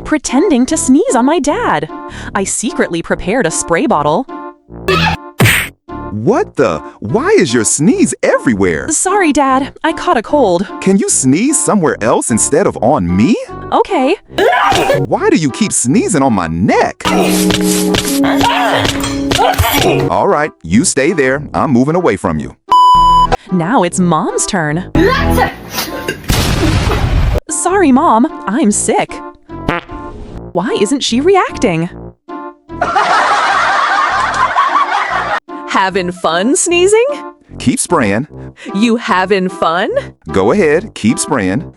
pretending to sneeze on my dad. I secretly prepared a spray bottle. What the? Why is your sneeze everywhere? Sorry, Dad. I caught a cold. Can you sneeze somewhere else instead of on me? Okay. Why do you keep sneezing on my neck? All right, you stay there. I'm moving away from you. Now it's Mom's turn. Sorry, Mom. I'm sick. Why isn't she reacting? Having fun sneezing? Keep spraying. You having fun? Go ahead, keep spraying.